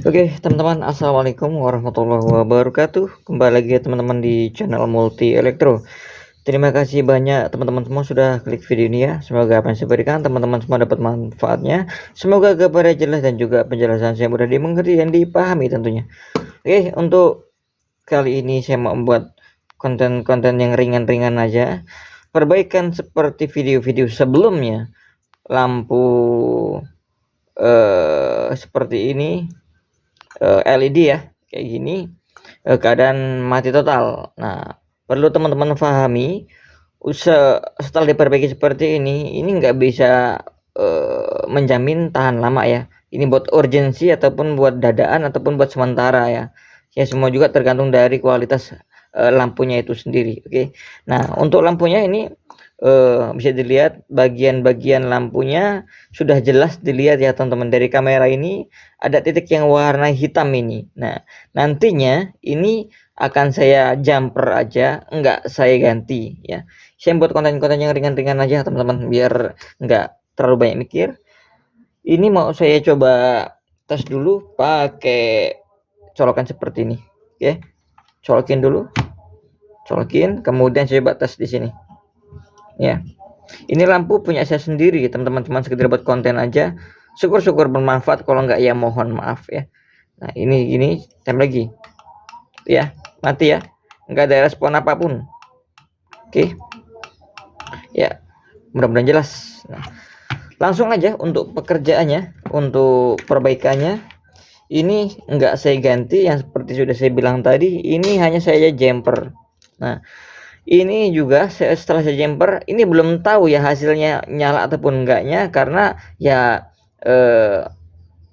Oke, teman-teman, assalamualaikum warahmatullahi wabarakatuh. Kembali lagi ya teman-teman di channel Multi Elektro. Terima kasih banyak teman-teman semua sudah klik video ini ya. Semoga apa yang saya berikan teman-teman semua dapat manfaatnya. Semoga gambarnya jelas dan juga penjelasan saya mudah dimengerti dan dipahami tentunya. Oke, untuk kali ini saya mau membuat konten-konten yang ringan-ringan aja. Perbaikan seperti video-video sebelumnya. Lampu seperti ini. LED ya kayak gini, keadaan mati total. Nah, perlu teman-teman pahami setelah diperbaiki seperti ini nggak bisa menjamin tahan lama ya. Ini buat urgensi ataupun buat dadaan ataupun buat sementara ya. Ya semua juga tergantung dari kualitas lampunya itu sendiri. Oke. Nah, untuk lampunya ini bisa dilihat bagian-bagian lampunya sudah jelas dilihat ya teman-teman, dari kamera ini ada titik yang warna hitam ini. Nah, nantinya ini akan saya jumper aja, enggak saya ganti ya. Saya buat konten-konten yang ringan-ringan aja teman-teman, biar enggak terlalu banyak mikir. Ini mau saya coba tes dulu pakai colokan seperti ini. Oke. Colokin dulu. Colokin, kemudian saya coba tes di sini. Ya, ini lampu punya saya sendiri teman-teman, cuma sekedar buat konten aja. Syukur-syukur bermanfaat, kalau enggak ya mohon maaf ya. Nah, ini tem lagi ya, mati ya, enggak ada respon apapun. Oke ya, mudah-mudahan jelas. Nah, langsung aja untuk pekerjaannya, untuk perbaikannya. Ini enggak saya ganti, yang seperti sudah saya bilang tadi, ini hanya saya jumper. Nah, ini juga setelah saya jumper, ini belum tahu ya hasilnya nyala ataupun enggaknya, karena ya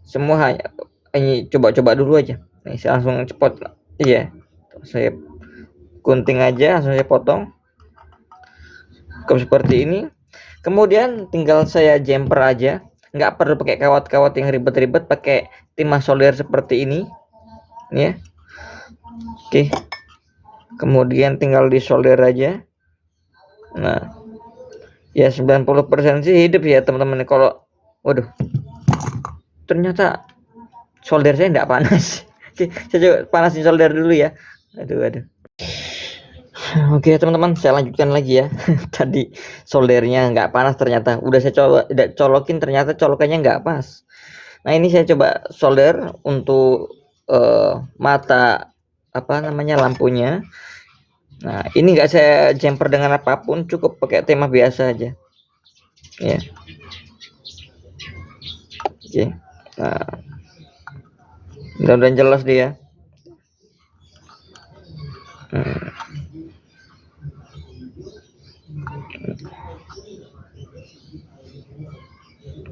semua hanya ini coba-coba dulu aja. Nih, saya langsung cepot. Iya, saya gunting aja, langsung saya potong seperti ini. Kemudian tinggal saya jumper aja, nggak perlu pakai kawat-kawat yang ribet-ribet, pakai timah solder seperti ini ya. Oke, kemudian tinggal disolder aja. Nah ya, 90% sih hidup ya teman-teman. Kalau waduh, ternyata solder saya enggak panas. Saya coba panasin solder dulu ya. Aduh. Oke teman-teman, saya lanjutkan lagi ya. Tadi soldernya nggak panas, ternyata udah saya coba colokin, ternyata colokannya nggak pas. Nah, ini saya coba solder untuk mata apa namanya lampunya. Nah, ini nggak saya jumper dengan apapun, cukup pakai timah biasa aja ya. Oke. Nah, mudah-mudahan jelas dia.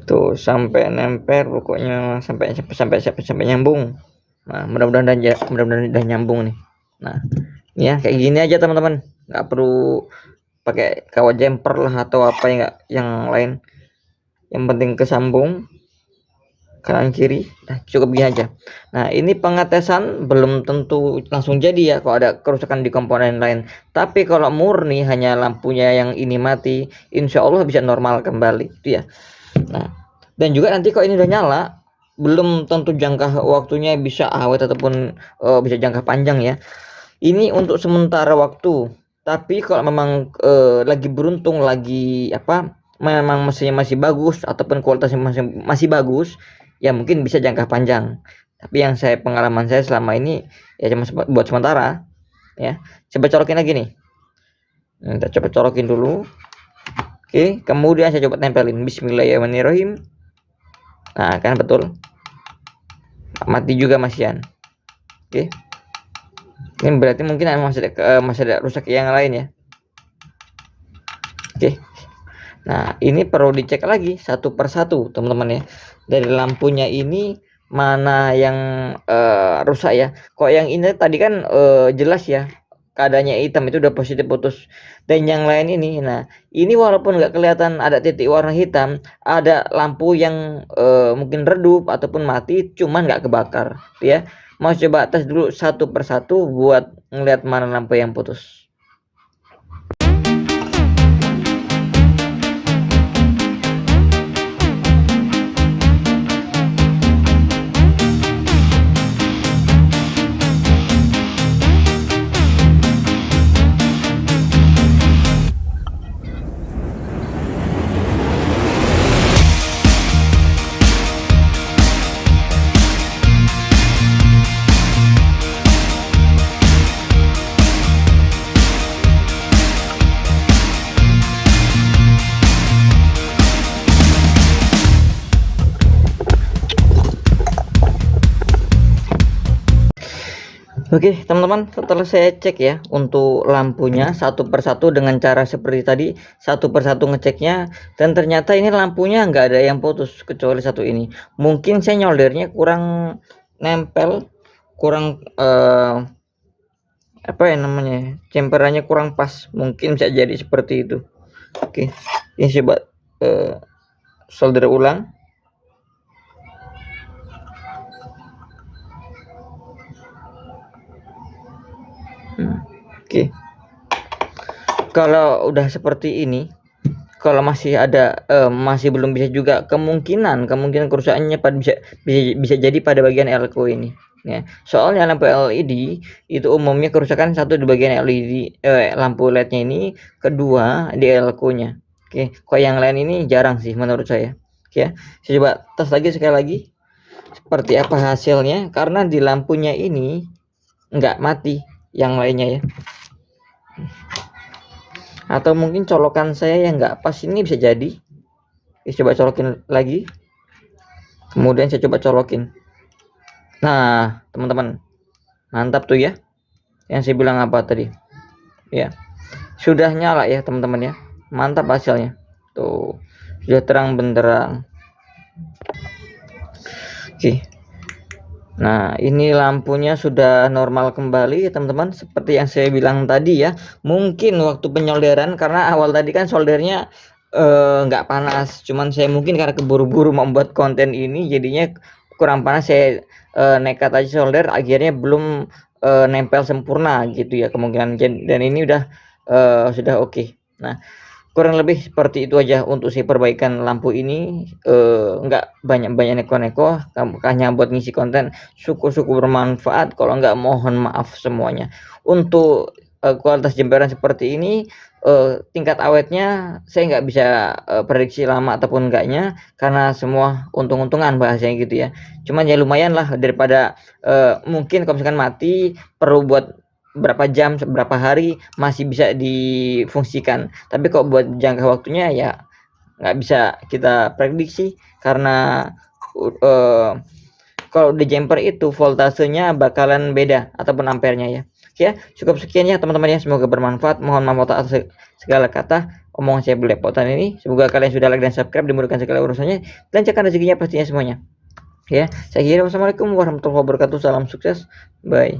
Tuh sampai nempel, pokoknya sampai nyambung. Nah, mudah-mudahan udah nyambung nih. Nah, ini ya kayak gini aja teman-teman, nggak perlu pakai kawat jumper lah atau apa yang lain. Yang penting kesambung kanan kiri. Nah, cukup gini aja. Nah, ini pengetesan belum tentu langsung jadi ya kalau ada kerusakan di komponen lain. Tapi kalau murni hanya lampunya yang ini mati, insya Allah bisa normal kembali itu ya. Nah, dan juga nanti kalau ini udah nyala, belum tentu jangka waktunya bisa awet ataupun bisa jangka panjang ya. Ini untuk sementara waktu. Tapi kalau memang lagi beruntung, lagi apa, memang mesinnya masih bagus ataupun kualitasnya masih bagus, ya mungkin bisa jangka panjang. Tapi yang pengalaman saya selama ini ya cuma buat sementara ya. Coba colokin lagi nih. Kita coba colokin dulu. Oke, kemudian saya coba tempelin. Bismillahirrahmanirrahim. Nah, kan betul. Mati juga masian. Oke. Ini berarti mungkin masih ada rusak yang lain ya. Oke. Nah, ini perlu dicek lagi satu persatu teman-teman ya. Dari lampunya ini mana yang rusak ya. Kok yang ini tadi kan jelas ya, keadaannya hitam, itu udah positif putus. Dan yang lain ini, nah ini walaupun nggak kelihatan ada titik warna hitam, ada lampu yang mungkin redup ataupun mati, cuman nggak kebakar ya. Mau coba tes dulu satu persatu buat ngeliat mana lampu yang putus. Oke, teman-teman, setelah saya cek ya untuk lampunya satu persatu dengan cara seperti tadi, satu persatu ngeceknya, dan ternyata ini lampunya nggak ada yang putus kecuali satu ini. Mungkin saya nyoldernya kurang nempel, kurang apa ya namanya, jemperannya kurang pas, mungkin bisa jadi seperti itu. Oke, ini coba solder ulang. Oke, kalau udah seperti ini, kalau masih ada masih belum bisa juga, kemungkinan kerusakannya bisa jadi pada bagian elko ini ya. Soalnya lampu LED itu umumnya kerusakan satu di bagian LED lampu LED-nya ini, kedua di elko-nya. Oke, kok yang lain ini jarang sih menurut saya. Oke ya, saya coba tes lagi sekali lagi seperti apa hasilnya, karena di lampunya ini nggak mati yang lainnya ya, atau mungkin colokan saya yang nggak pas ini bisa jadi. Coba colokin lagi, kemudian saya coba colokin. Nah teman-teman, mantap tuh ya, yang saya bilang apa tadi ya, sudah nyala ya teman-teman ya, mantap hasilnya tuh, sudah terang benderang. Oke, nah ini lampunya sudah normal kembali teman-teman, seperti yang saya bilang tadi ya. Mungkin waktu penyolderan, karena awal tadi kan soldernya nggak panas, cuman saya mungkin karena keburu-buru membuat konten ini jadinya kurang panas, saya nekat aja solder, akhirnya belum nempel sempurna gitu ya kemungkinan, dan ini udah sudah oke. Nah kurang lebih seperti itu aja untuk si perbaikan lampu ini, nggak banyak-banyak neko-neko, hanya buat ngisi konten, syukur-syukur bermanfaat, kalau nggak mohon maaf semuanya. Untuk kualitas jemperan seperti ini, tingkat awetnya saya nggak bisa prediksi lama ataupun enggaknya, karena semua untung-untungan bahasanya gitu ya. Cuman ya lumayan lah, daripada mungkin kalau misalkan mati perlu buat berapa jam, berapa hari masih bisa difungsikan, tapi kok buat jangka waktunya ya nggak bisa kita prediksi, karena kalau di jumper itu voltasenya bakalan beda ataupun ampernya ya. Ya cukup sekian ya teman-teman ya, semoga bermanfaat, mohon maaf atas segala kata omongan saya belepotan ini. Semoga kalian sudah like dan subscribe, dimudahkan segala urusannya, lancarkan rezekinya pastinya semuanya ya. Saya kira wassalamualaikum warahmatullahi wabarakatuh, salam sukses, bye.